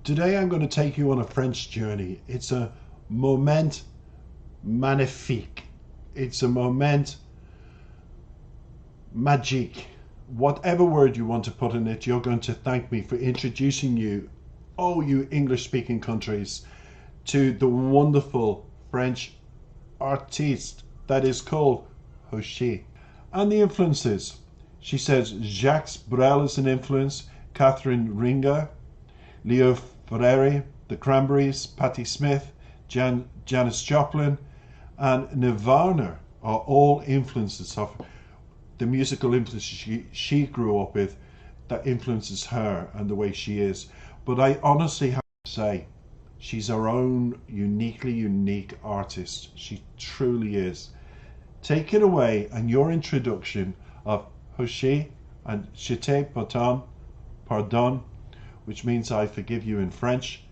Today I'm going to take you on a French journey. It's a moment magnifique. It's a moment magique. Whatever word you want to put in it, you're going to thank me for introducing you, oh you English-speaking countries, to the wonderful French artiste that is called Hoshi. And the influences. She says Jacques Brel is an influence, Catherine Ringa, Leo Ferreri, The Cranberries, Patti Smith, Janis Joplin, and Nirvana are all influences of the musical influences she grew up with that influences her and the way she is. But I honestly have to say, she's her own uniquely unique artist. She truly is. Take it away and your introduction of Hoshi and Je te pardonne, which means I forgive you in French.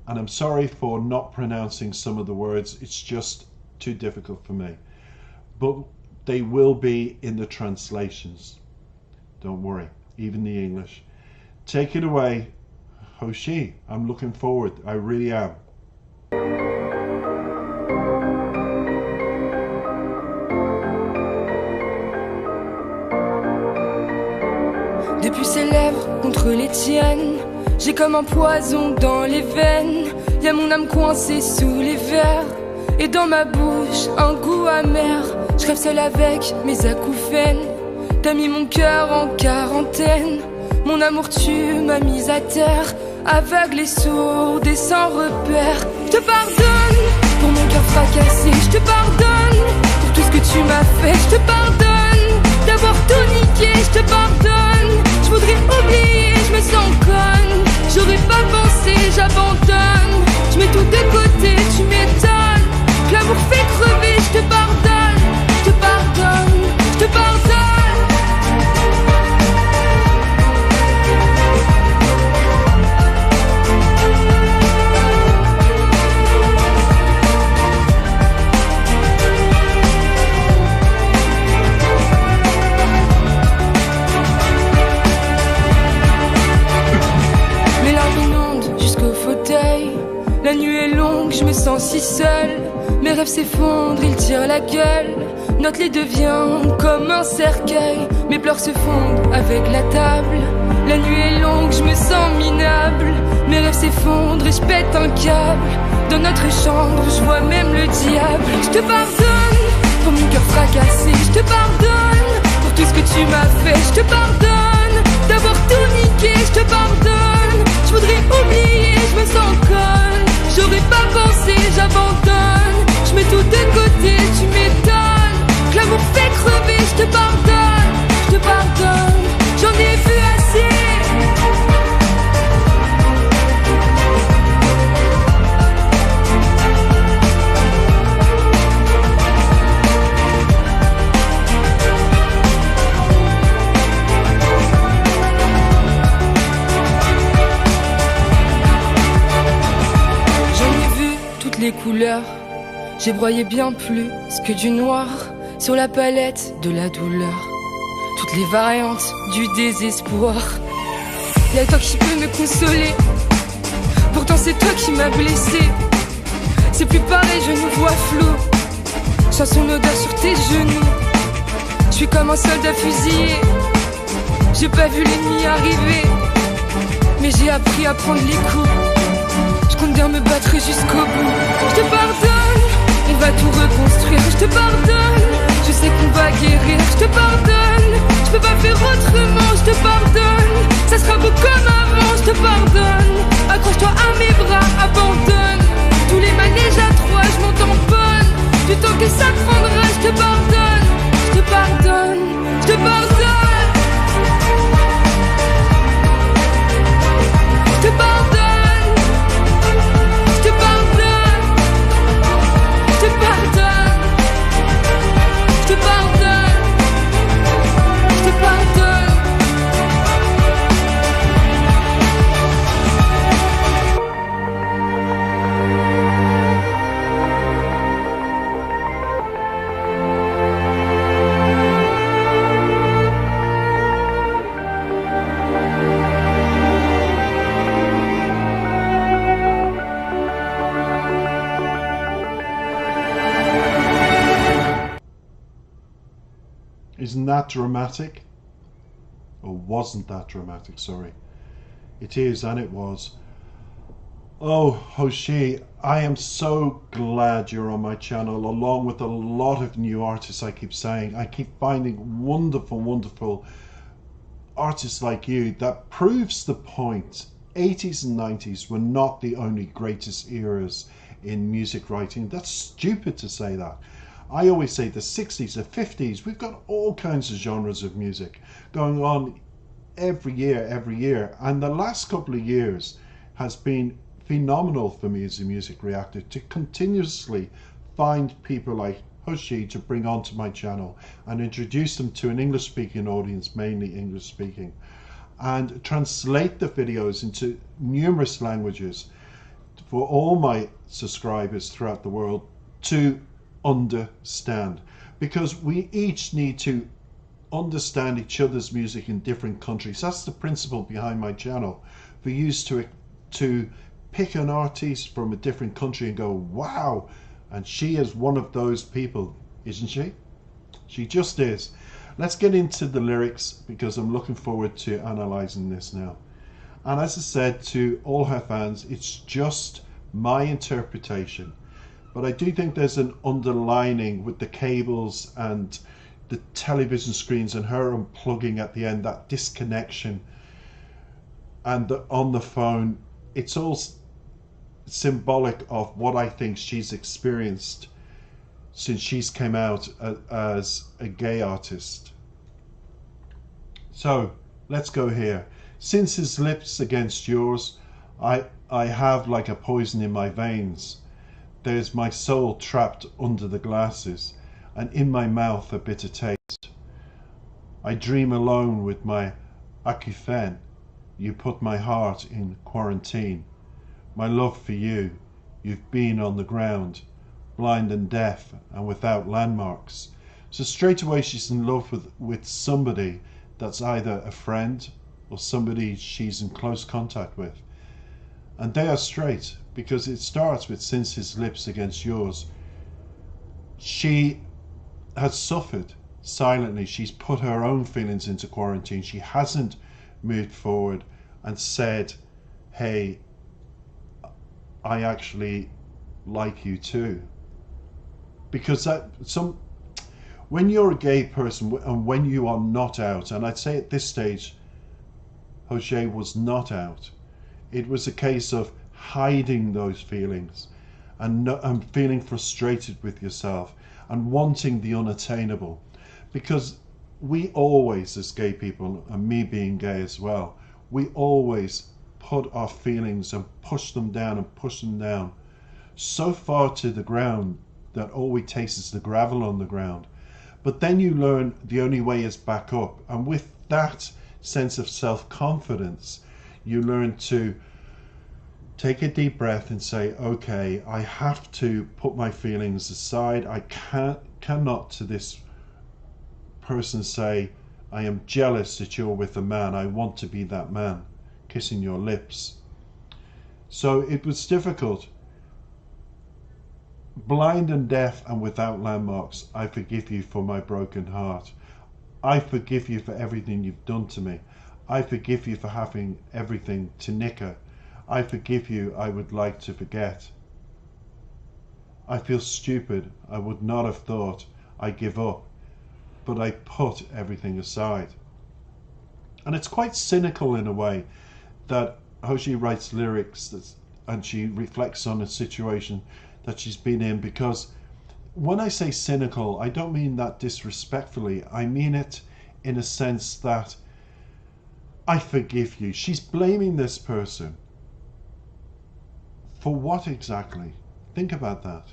And I'm sorry for not pronouncing some of the words. It's just too difficult for me. But they will be in the translations. Don't worry, even the English. Take it away, Hoshi. I'm looking forward. I really am. Depuis ses lèvres contre les tiennes, j'ai comme un poison dans les veines. Y'a mon âme coincée sous les verres, et dans ma bouche un goût amer. Je rêve seule avec mes acouphènes. T'as mis mon cœur en quarantaine. Mon amour tu m'as mise à terre, aveugle et sourde et sans repère. Je te pardonne pour mon cœur fracassé. Je te pardonne pour tout ce que tu m'as fait. Je te pardonne d'avoir tout niqué. Je te pardonne. Je voudrais oublier, je me sens conne. J'aurais pas pensé, j'abandonne. Je mets tout de côté, tu m'étonnes. Que l'amour fait crever, je te pardonne. Je te pardonne, je te pardonne. La nuit est longue, je me sens si seule. Mes rêves s'effondrent, ils tirent la gueule. Notre lit devient comme un cercueil. Mes pleurs se fondent avec la table. La nuit est longue, je me sens minable. Mes rêves s'effondrent et je pète un câble. Dans notre chambre, je vois même le diable. Je te pardonne pour mon cœur fracassé. Je te pardonne pour tout ce que tu m'as fait. Je te pardonne d'avoir tout niqué. Je te pardonne. Je voudrais oublier, je me sens conne. J'aurais pas pensé, j'abandonne. Je mets tout de côté, tu m'étonnes. Que l'amour fait crever, je te pardonne. Je te pardonne, j'en ai vu assez. Les couleurs, j'ai broyé bien plus que du noir sur la palette de la douleur. Toutes les variantes du désespoir. Y'a toi qui peux me consoler. Pourtant c'est toi qui m'as blessé. C'est plus pareil, je nous vois flou. Sens son odeur sur tes genoux. Je suis comme un soldat fusillé. J'ai pas vu l'ennemi arriver, mais j'ai appris à prendre les coups. Je compte bien me battre jusqu'au bout. Je te pardonne, on va tout reconstruire. Je te pardonne, je sais qu'on va guérir. Je te pardonne, je peux pas faire autrement. Je te pardonne, ça sera beau comme avant. Je te pardonne, accroche-toi à mes bras, abandonne tous les manèges à trois, je m'en tamponne. Du temps que ça prendra, je te pardonne. Je te pardonne, je te pardonne. Je te pardonne. isn't that dramatic? Or wasn't that dramatic, sorry. It is, and it was. Oh, Hoshi, I am so glad you're on my channel, along with a lot of new artists. I keep saying, I keep finding wonderful, wonderful artists like you. That proves the point. 80s and 90s were not the only greatest eras in music writing. That's stupid to say that. I always say the 60s, the 50s, we've got all kinds of genres of music going on every year. And the last couple of years has been phenomenal for me as a music reactor to continuously find people like Hoshi to bring onto my channel and introduce them to an English speaking audience, mainly English speaking, and translate the videos into numerous languages for all my subscribers throughout the world to understand, because we each need to understand each other's music in different countries. That's the principle behind my channel, for you to pick an artist from a different country and go, wow, and she is one of those people, isn't she? She just is. Let's get into the lyrics, because I'm looking forward to analysing this now. And as I said to all her fans, it's just my interpretation. But I do think there's an underlining with the cables and the television screens and her unplugging at the end, that disconnection, and on the phone. It's all symbolic of what I think she's experienced since she's came out as a gay artist. So let's go here. Since his lips against yours, I have like a poison in my veins. There's my soul trapped under the glasses, and in my mouth a bitter taste. I dream alone with my acouphene. You put my heart in quarantine. My love for you, you've been on the ground, blind and deaf and without landmarks. So straight away she's in love with somebody that's either a friend or somebody she's in close contact with. And they are straight, because it starts with since his lips against yours. She has suffered silently. She's put her own feelings into quarantine. She hasn't moved forward and said, hey, I actually like you too. Because when you're a gay person and when you are not out, and I'd say at this stage Hoshi was not out, it was a case of hiding those feelings and feeling frustrated with yourself and wanting the unattainable. Because we always, as gay people, and me being gay as well, we always put our feelings and push them down so far to the ground that all we taste is the gravel on the ground. But then you learn the only way is back up, and with that sense of self-confidence you learn to take a deep breath and say, okay, I have to put my feelings aside. I cannot to this person say, I am jealous that you're with a man, I want to be that man, kissing your lips. So it was difficult. Blind and deaf and without landmarks, I forgive you for my broken heart. I forgive you for everything you've done to me. I forgive you for having everything to nicker. I forgive you, I would like to forget. I feel stupid, I would not have thought. I give up, but I put everything aside. And it's quite cynical in a way that Hoshi writes lyrics and she reflects on a situation that she's been in, because when I say cynical, I don't mean that disrespectfully. I mean it in a sense that I forgive you. She's blaming this person. For what exactly? Think about that.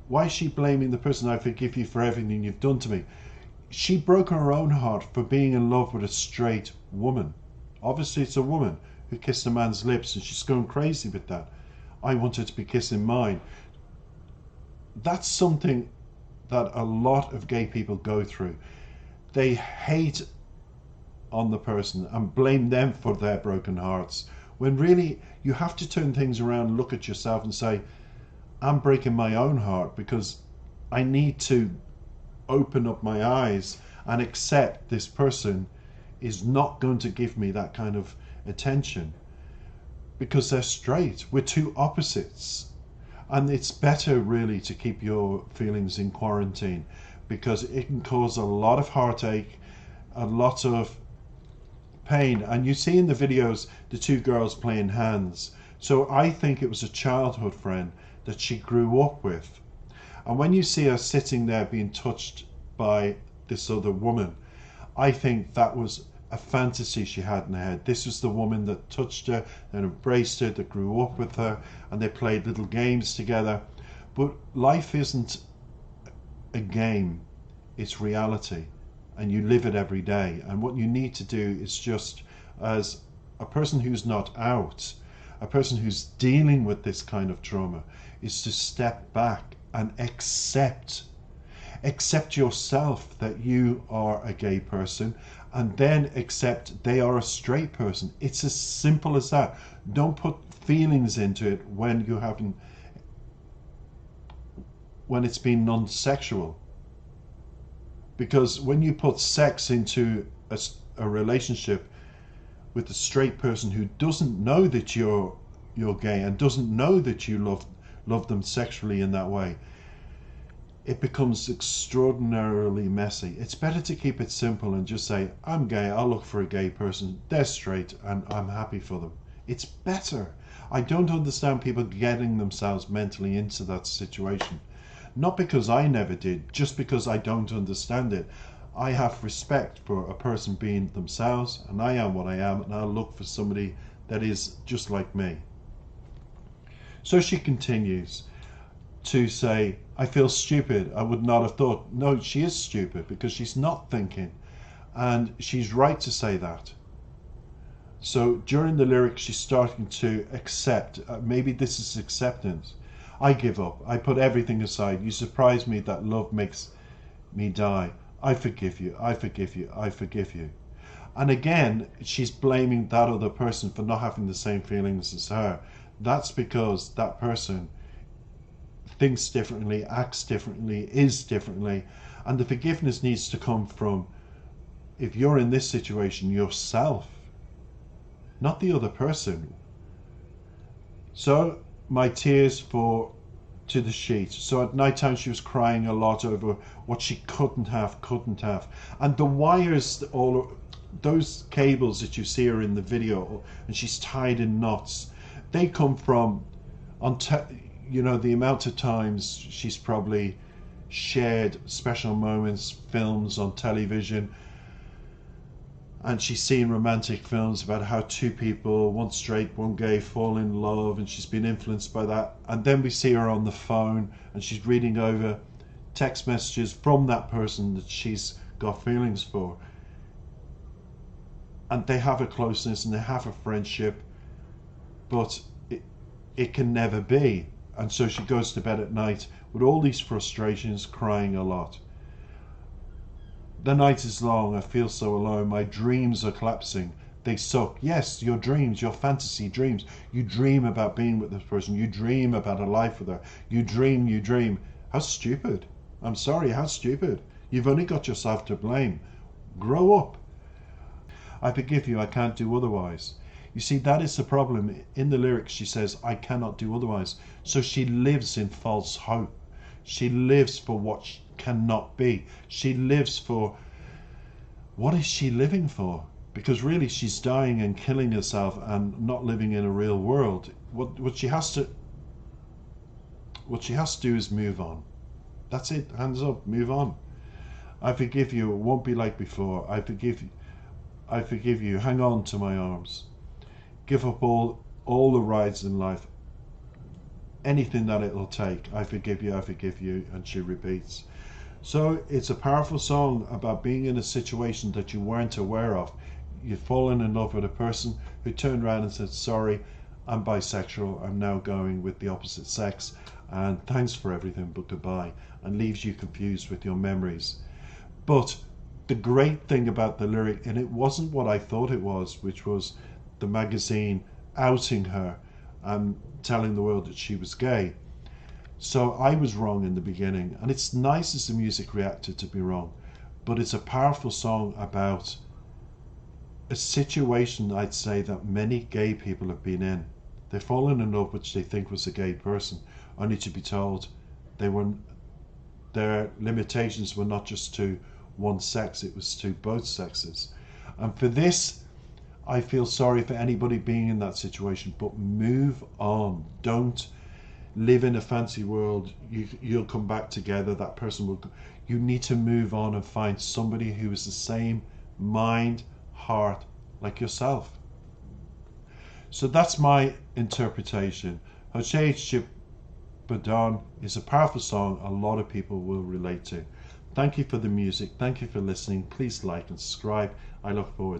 Why is she blaming the person? I forgive you for everything you've done to me. She broke her own heart for being in love with a straight woman. Obviously it's a woman who kissed a man's lips and she's going crazy with that. I want her to be kissing mine. That's something that a lot of gay people go through. They hate on the person and blame them for their broken hearts, when really you have to turn things around, look at yourself and say, I'm breaking my own heart because I need to open up my eyes and accept this person is not going to give me that kind of attention because they're straight. We're two opposites. And it's better really to keep your feelings in quarantine because it can cause a lot of heartache, a lot of pain. And you see in the videos the two girls playing hands. So I think it was a childhood friend that she grew up with. And when you see her sitting there being touched by this other woman, I think that was a fantasy she had in her head. This was the woman that touched her and embraced her, that grew up with her, and they played little games together. But life isn't a game, it's reality, and you live it every day. And what you need to do is just, as a person who's not out, a person who's dealing with this kind of trauma, is to step back and accept yourself that you are a gay person, and then accept they are a straight person. It's as simple as that. Don't put feelings into it when it's been non-sexual, because when you put sex into a relationship with a straight person who doesn't know that you're gay and doesn't know that you love them sexually in that way, it becomes extraordinarily messy. It's better to keep it simple and just say, I'm gay, I'll look for a gay person, they're straight, and I'm happy for them. It's better. I don't understand people getting themselves mentally into that situation. Not because I never did, just because I don't understand it. I have respect for a person being themselves, and I am what I am, and I'll look for somebody that is just like me. So she continues to say, I feel stupid. I would not have thought. No, she is stupid because she's not thinking. And she's right to say that. So during the lyrics, she's starting to accept. Maybe this is acceptance. I give up. I put everything aside. You surprise me that love makes me die. I forgive you. I forgive you. I forgive you. And again, she's blaming that other person for not having the same feelings as her. That's because that person thinks differently, acts differently, is differently, and the forgiveness needs to come from, if you're in this situation, yourself, not the other person. So my tears fall to the sheet. So at night time she was crying a lot over what she couldn't have, and the wires, all those cables that you see her in the video, and she's tied in knots, they come from the amount of times she's probably shared special moments, films on television, and she's seen romantic films about how two people, one straight, one gay, fall in love, and she's been influenced by that. And then we see her on the phone and she's reading over text messages from that person that she's got feelings for, and they have a closeness and they have a friendship, but it can never be. And so she goes to bed at night with all these frustrations, crying a lot. The night is long, I feel so alone, my dreams are collapsing, they suck. Yes, your dreams, your fantasy dreams. You dream about being with this person, you dream about a life with her, you dream. How stupid. I'm sorry, how stupid. You've only got yourself to blame. Grow up. I forgive you, I can't do otherwise. You see, that is the problem. In the lyrics she says, I cannot do otherwise. So she lives in false hope. She lives for what cannot be. She lives for, what is she living for? Because really she's dying and killing herself and not living in a real world. What she has to do is move on. That's it, hands up, move on. I forgive you, it won't be like before. I forgive you, hang on to my arms. Give up all the rides in life, anything that it'll take. I forgive you, and she repeats. So it's a powerful song about being in a situation that you weren't aware of. You've fallen in love with a person who turned around and said, sorry, I'm bisexual, I'm now going with the opposite sex, and thanks for everything but goodbye, and leaves you confused with your memories. But the great thing about the lyric, and it wasn't what I thought it was, which was the magazine outing her and telling the world that she was gay. So I was wrong in the beginning, and it's nice as a music reactor to be wrong, but it's a powerful song about a situation, I'd say, that many gay people have been in. They've fallen in love which they think was a gay person, only to be told their limitations were not just to one sex, it was to both sexes. And for this, I feel sorry for anybody being in that situation, but move on. Don't live in a fancy world. You'll come back together, that person will. You need to move on and find somebody who is the same mind, heart like yourself. So that's my interpretation. Hoshi Pardonne is a powerful song a lot of people will relate to. Thank you for the music. Thank you for listening. Please like and subscribe. I look forward